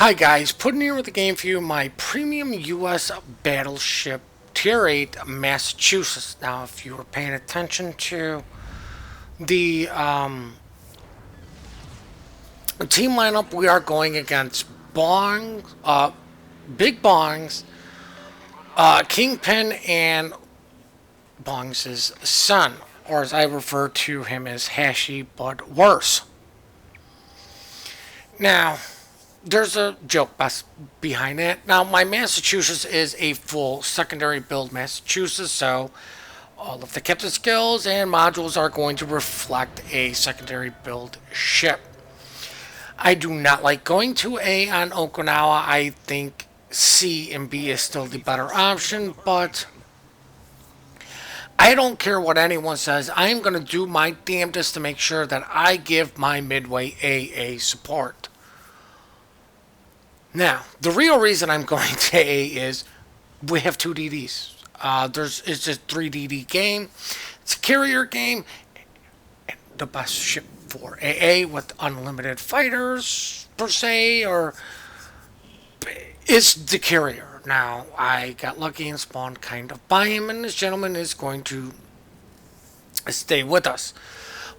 Hi guys, putting here with the game for you my premium US battleship Tier 8 Massachusetts. Now if you were paying attention to the team lineup, we are going against Big Bongs, Kingpin, and Bongs' son, or as I refer to him as Hashi, but worse. Now, there's a joke behind that. Now, my Massachusetts is a full secondary build Massachusetts, so all of the captain skills and modules are going to reflect a secondary build ship. I do not like going to A on Okinawa. I think C and B is still the better option, but I don't care what anyone says. I'm going to do my damnedest to make sure that I give my Midway AA support. Now, the real reason I'm going to A is we have two DDs. It's a 3DD game. It's a carrier game. And the best ship for AA with unlimited fighters, per se, or is the carrier. Now, I got lucky and spawned kind of by him, and this gentleman is going to stay with us.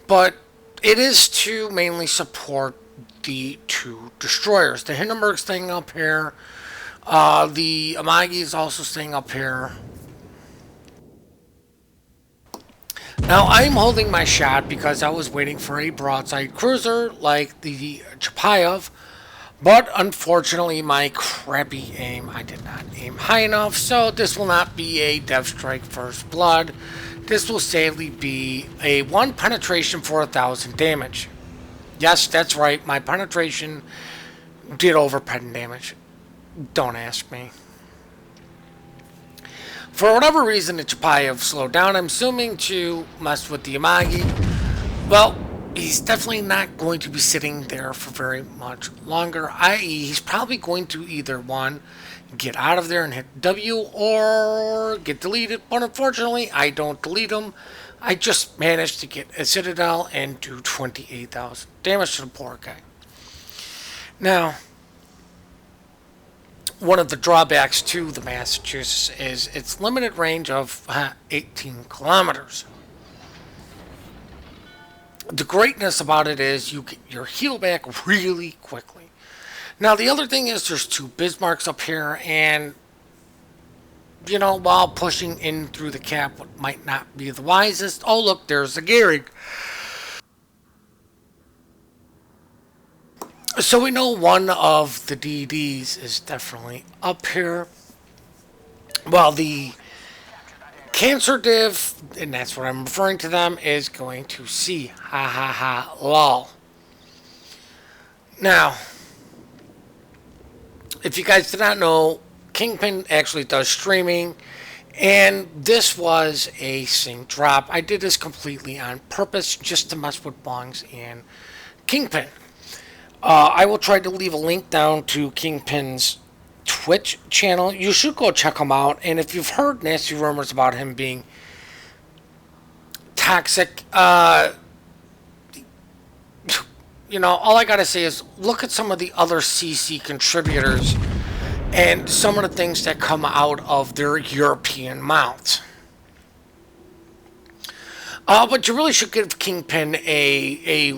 But it is to mainly support the two destroyers. The Hindenburg's staying up here. The Amagi is also staying up here. Now I'm holding my shot because I was waiting for a broadside cruiser like the Chapayev, but unfortunately my crappy aim, I did not aim high enough, so this will not be a Dev Strike First Blood. This will sadly be a 1 penetration for 1,000 damage. Yes, that's right, my penetration did over pen damage. Don't ask me. For whatever reason, the Chapayev slowed down. I'm assuming to mess with the Amagi. Well, he's definitely not going to be sitting there for very much longer, i.e. he's probably going to either, one, get out of there and hit W, or get deleted. But unfortunately, I don't delete him. I just managed to get a Citadel and do 28,000 damage to the poor guy. Now, one of the drawbacks to the Massachusetts is its limited range of 18 kilometers. The greatness about it is you get your heal back really quickly. Now, the other thing is there's two Bismarcks up here, and while pushing in through the cap might not be the wisest. Oh, look, there's the Gehrig. So we know one of the DDs is definitely up here. Well, the Cancer Div, and that's what I'm referring to them, is going to C. Ha ha ha, lol. Now, if you guys did not know, Kingpin actually does streaming, and this was a sync drop. I did this completely on purpose just to mess with Bongs and Kingpin. I will try to leave a link down to Kingpin's Twitch channel. You should go check him out, and if you've heard nasty rumors about him being toxic, all I gotta say is look at some of the other CC contributors and some of the things that come out of their European mouths. But you really should give Kingpin a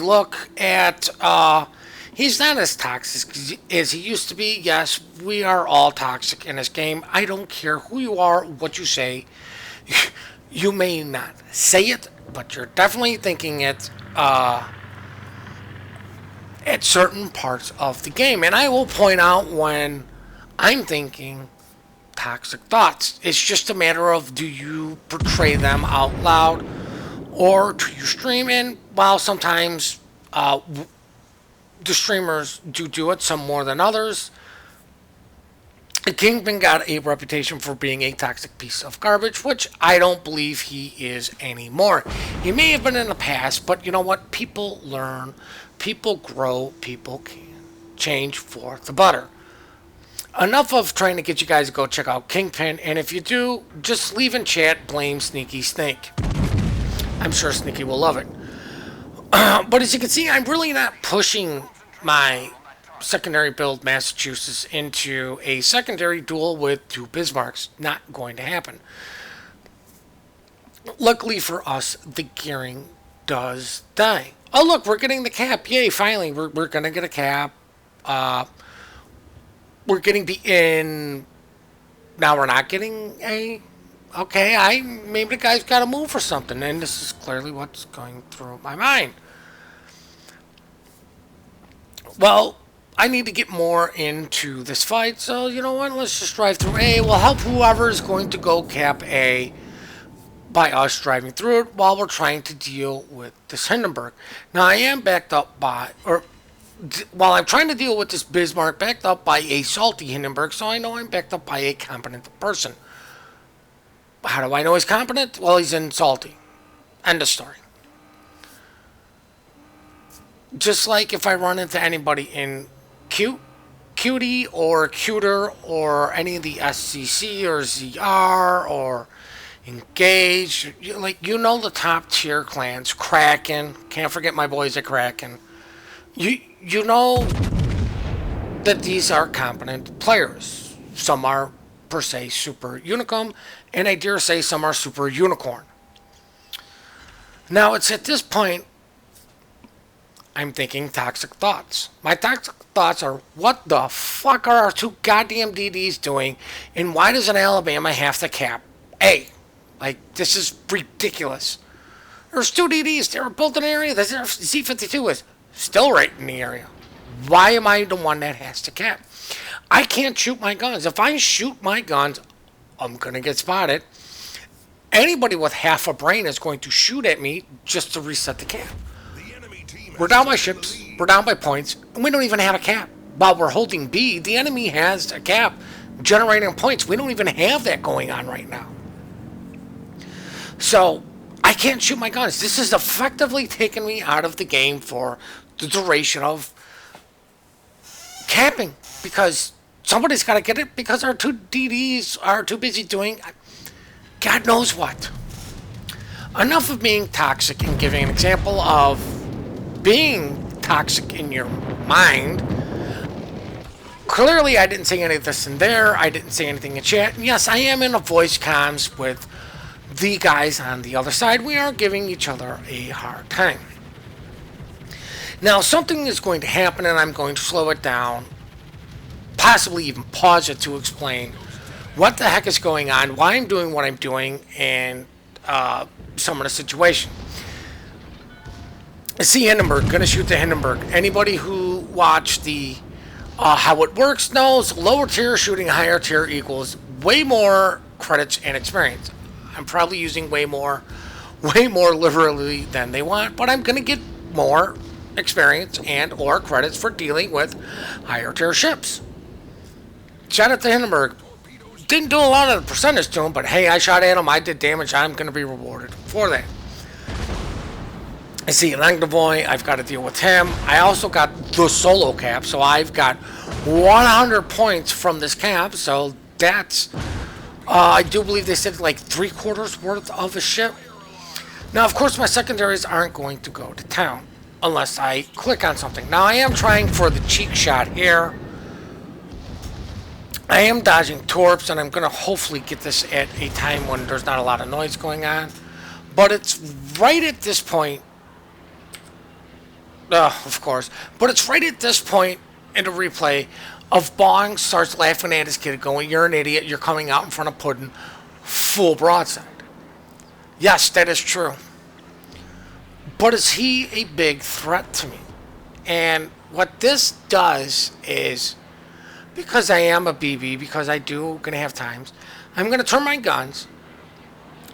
look at. He's not as toxic as he used to be. Yes, we are all toxic in this game. I don't care who you are, what you say. You may not say it, but you're definitely thinking it at certain parts of the game. And I will point out when I'm thinking toxic thoughts. It's just a matter of, do you portray them out loud or do you stream in? While sometimes the streamers do it, some more than others. Kingpin got a reputation for being a toxic piece of garbage, which I don't believe he is anymore. He may have been in the past, but you know what? People learn, people grow, people can change for the better. Enough of trying to get you guys to go check out Kingpin, and if you do, just leave in chat, blame Sneaky Snake. I'm sure Sneaky will love it. But as you can see, I'm really not pushing my secondary build Massachusetts into a secondary duel with two Bismarcks. Not going to happen. Luckily for us, the gearing does die. Oh, look, we're getting the cap. Yay, finally, we're going to get a cap. Uh, we're getting the in. Now we're not getting a. Okay, maybe the guy's got to move for something, and this is clearly what's going through my mind. Well, I need to get more into this fight, so you know what? Let's just drive through A. We'll help whoever is going to go cap A by us driving through it while we're trying to deal with this Hindenburg. Now, I am backed up by, or while I'm trying to deal with this Bismarck, backed up by a salty Hindenburg, so I know I'm backed up by a competent person. How do I know he's competent? Well, he's in salty. End of story. Just like if I run into anybody in Cutie or Cuter or any of the SCC or ZR or Engage, like the top tier clans, Kraken. Can't forget my boys at Kraken. You know that these are competent players. Some are per se super unicum, and I dare say some are super unicorn. Now it's at this point I'm thinking toxic thoughts. My toxic thoughts are, what the fuck are our two goddamn DDs doing, and why does an Alabama have to cap A? Like, this is ridiculous. There's two DDs. They were built in an area. The Z-52 is still right in the area. Why am I the one that has to cap? I can't shoot my guns. If I shoot my guns, I'm going to get spotted. Anybody with half a brain is going to shoot at me just to reset the cap. We're down by ships. We're down by points. And we don't even have a cap. While we're holding B, the enemy has a cap generating points. We don't even have that going on right now. So, I can't shoot my guns. This is effectively taking me out of the game for the duration of capping. Because somebody's got to get it, because our two DDs are too busy doing God knows what. Enough of being toxic and giving an example of being toxic in your mind. Clearly, I didn't say any of this in there. I didn't say anything in chat. And yes, I am in a voice comms with the guys on the other side. We are giving each other a hard time. Now, something is going to happen, and I'm going to slow it down, possibly even pause it to explain what the heck is going on, why I'm doing what I'm doing, and some of the situation. See Hindenburg, gonna shoot the Hindenburg. Anybody who watched the how it works knows lower tier shooting higher tier equals way more credits and experience. I'm probably using way more literally than they want, but I'm gonna get more experience and or credits for dealing with higher tier ships. Shout out to Hindenburg. Didn't do a lot of the percentage to him, but hey, I shot at him, I did damage, I'm gonna be rewarded for that. I see Langdevoy, I've got to deal with him. I also got the solo cap, so I've got 100 points from this cap, so that's, I do believe they said like 3/4 worth of a ship. Now, of course, my secondaries aren't going to go to town unless I click on something. Now, I am trying for the cheek shot here. I am dodging torps, and I'm going to hopefully get this at a time when there's not a lot of noise going on. But it's right at this point. Of course. But it's right at this point in the replay of Bong starts laughing at his kid going, "You're an idiot. You're coming out in front of Puddin." Full broadside. Yes, that is true. But is he a big threat to me? And what this does is, because I am a BB, because I do going to have times, I'm going to turn my guns.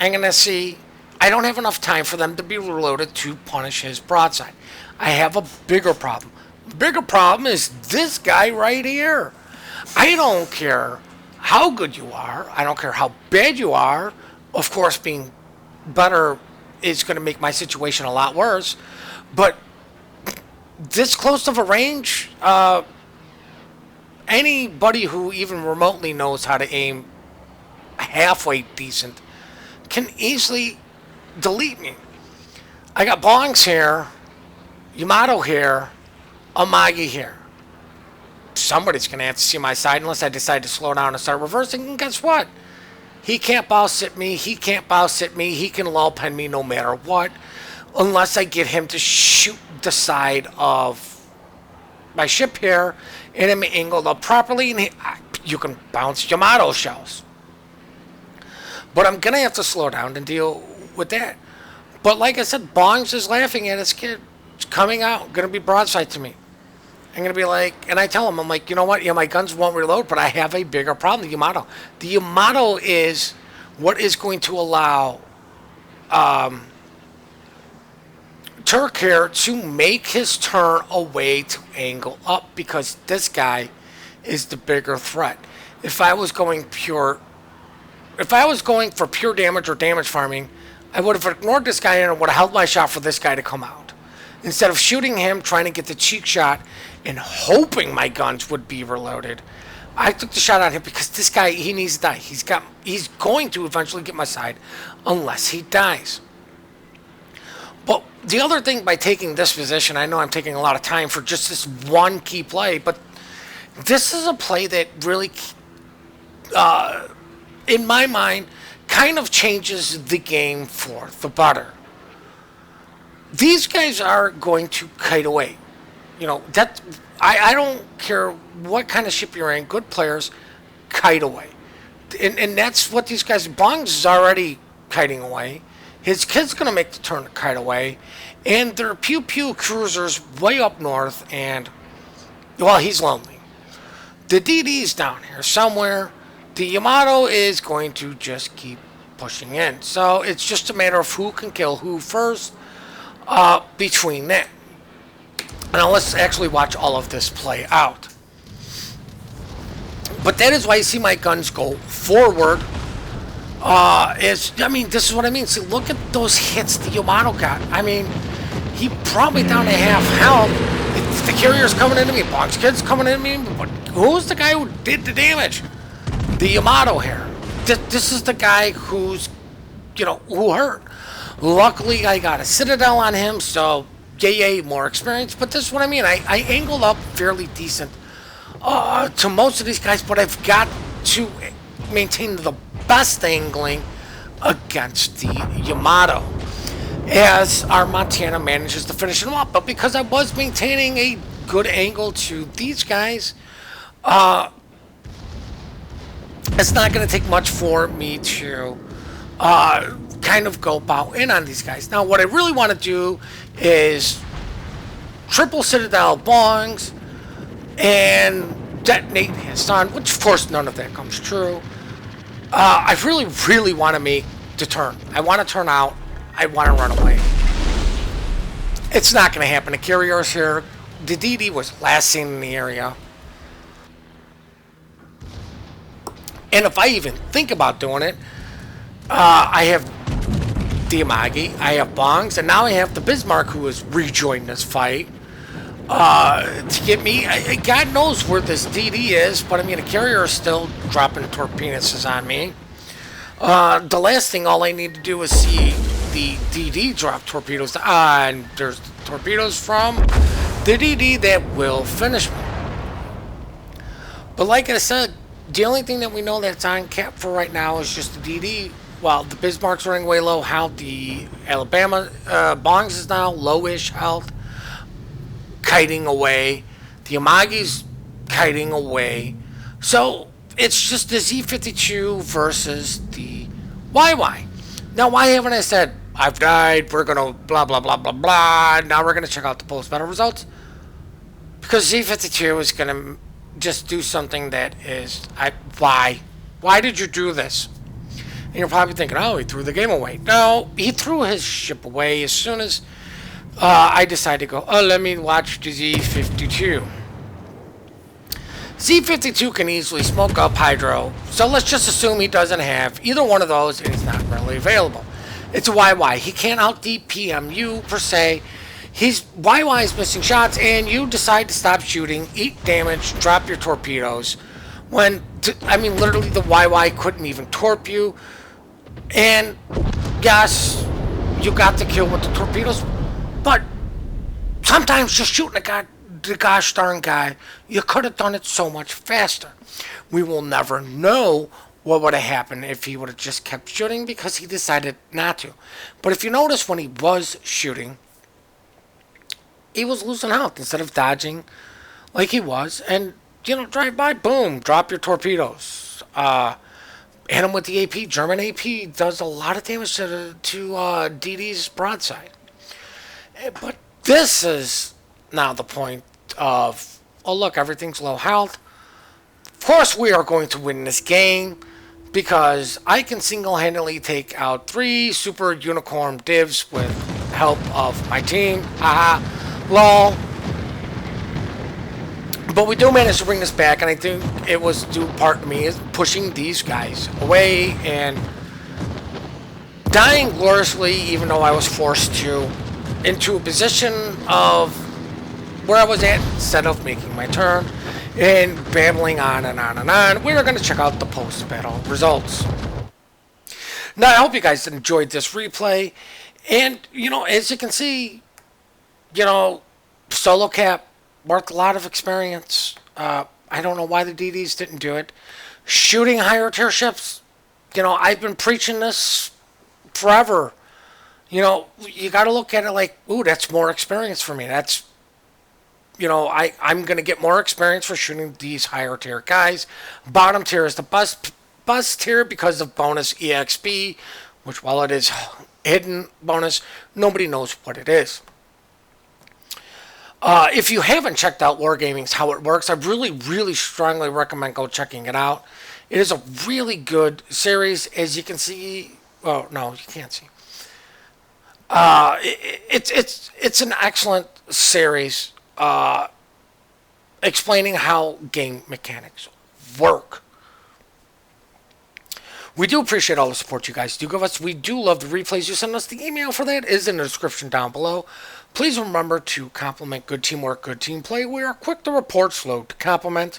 I'm going to see, I don't have enough time for them to be reloaded to punish his broadside. I have a bigger problem. The bigger problem is this guy right here. I don't care how good you are. I don't care how bad you are. Of course, being better is going to make my situation a lot worse. But this close of a range, anybody who even remotely knows how to aim halfway decent can easily delete me. I got Bongs here, Yamato here, Amagi here. somebody's going to have to see my side unless I decide to slow down and start reversing. And guess what? He can't bow sit me. He can't bow sit me. He can lull pen me no matter what, unless I get him to shoot the side of my ship here and I'm angled up properly, and you can bounce Yamato shells. But I'm going to have to slow down and deal with that. But like I said, Bongs is laughing at his kid. It's coming out, going to be broadside to me. I'm going to be like, and I tell him, I'm like, you know what? Yeah, my guns won't reload, but I have a bigger problem, the Yamato. The Yamato is what is going to allow Turk here to make his turn away to angle up, because this guy is the bigger threat. If I was going for pure damage or damage farming, I would have ignored this guy and would have held my shot for this guy to come out. Instead of shooting him, trying to get the cheek shot, and hoping my guns would be reloaded, I took the shot on him because this guy, he needs to die. He's going to eventually get my side unless he dies. But the other thing, by taking this position, I know I'm taking a lot of time for just this one key play, but this is a play that really, in my mind, kind of changes the game for the better. These guys are going to kite away. You know, that I don't care what kind of ship you're in, good players kite away. And that's what these guys, Bongs is already kiting away. His kid's going to make the turn to kite away. And they're pew-pew cruisers way up north, and, well, he's lonely. The DD's down here somewhere. The Yamato is going to just keep pushing in. So it's just a matter of who can kill who first between that. Now let's actually watch all of this play out. But that is why you see my guns go forward. This is what I mean. See, look at those hits the Yamato got. I mean, he probably down to half health. The carrier's coming into me. Bong's kid's coming into me. But who's the guy who did the damage? The Yamato here. This is the guy who's, who hurt. Luckily, I got a Citadel on him, so yay, more experience. But this is what I mean. I angled up fairly decent to most of these guys, but I've got to maintain the best angling against the Yamato as our Montana manages to finish him up. But because I was maintaining a good angle to these guys, it's not going to take much for me to kind of go bow in on these guys. Now, what I really want to do is triple Citadel Bongs and detonate his son, which of course none of that comes true. I really, really want to make the turn. I want to turn out. I want to run away. It's not going to happen. The carrier's here. The DD was last seen in the area. And if I even think about doing it, I have the Amagi, I have Bongs, and now I have the Bismarck, who has rejoined this fight to get me. God knows where this DD is, but I mean, the carrier is still dropping torpedoes on me. The last thing, all I need to do is see the DD drop torpedoes, and there's torpedoes from the DD that will finish me. But like I said, the only thing that we know that's on cap for right now is just the DD. While the Bismarck's running way low health, the Alabama Bongs is now lowish health, kiting away. The Amagi's kiting away. So it's just the Z52 versus the YY. Now, why haven't I said, I've died, we're going to blah, blah, blah, blah, blah. Now we're going to check out the post-battle results? Because Z52 is going to just do something that is, why? Why did you do this? And you're probably thinking, oh, he threw the game away. No, he threw his ship away as soon as I decided to go, oh, let me watch the Z52. Z52 can easily smoke up Hydro, so let's just assume he doesn't have either one of those and he's not readily available. It's a YY. He can't out DPM you per se. YY is missing shots, and you decide to stop shooting, eat damage, drop your torpedoes. Literally the YY couldn't even torp you. And yes, you got the kill with the torpedoes, but sometimes just shooting a the gosh darn guy, you could have done it so much faster. We will never know what would have happened if he would have just kept shooting because he decided not to. But if you notice when he was shooting, he was losing health instead of dodging like he was. And, drive by, boom, drop your torpedoes. Hit him with the AP. German AP does a lot of damage to DD's broadside. But this is now the point of, oh, look, everything's low health. Of course, we are going to win this game because I can single-handedly take out 3 super unicorn divs with help of my team. Haha, lol. But we do manage to bring this back, and I think it was due part of me is pushing these guys away and dying gloriously, even though I was forced to, into a position of where I was at instead of making my turn and babbling on and on and on. We are going to check out the post-battle results. Now, I hope you guys enjoyed this replay. And, as you can see, solo cap worth a lot of experience. I don't know why the DDs didn't do it. Shooting higher tier ships, I've been preaching this forever. You got to look at it like, ooh, that's more experience for me. That's, I'm going to get more experience for shooting these higher tier guys. Bottom tier is the bus tier because of bonus EXP, which while it is hidden bonus, nobody knows what it is. If you haven't checked out Wargaming's How It Works, I really, really strongly recommend go checking it out. It is a really good series, as you can see. Oh, no, you can't see. It's an excellent series explaining how game mechanics work. We do appreciate all the support you guys do give us. We do love the replays you send us. The email for that is in the description down below. Please remember to compliment good teamwork, good team play. We are quick to report, slow to compliment.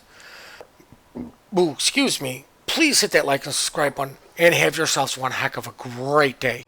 Ooh, excuse me. Please hit that like and subscribe button and have yourselves one heck of a great day.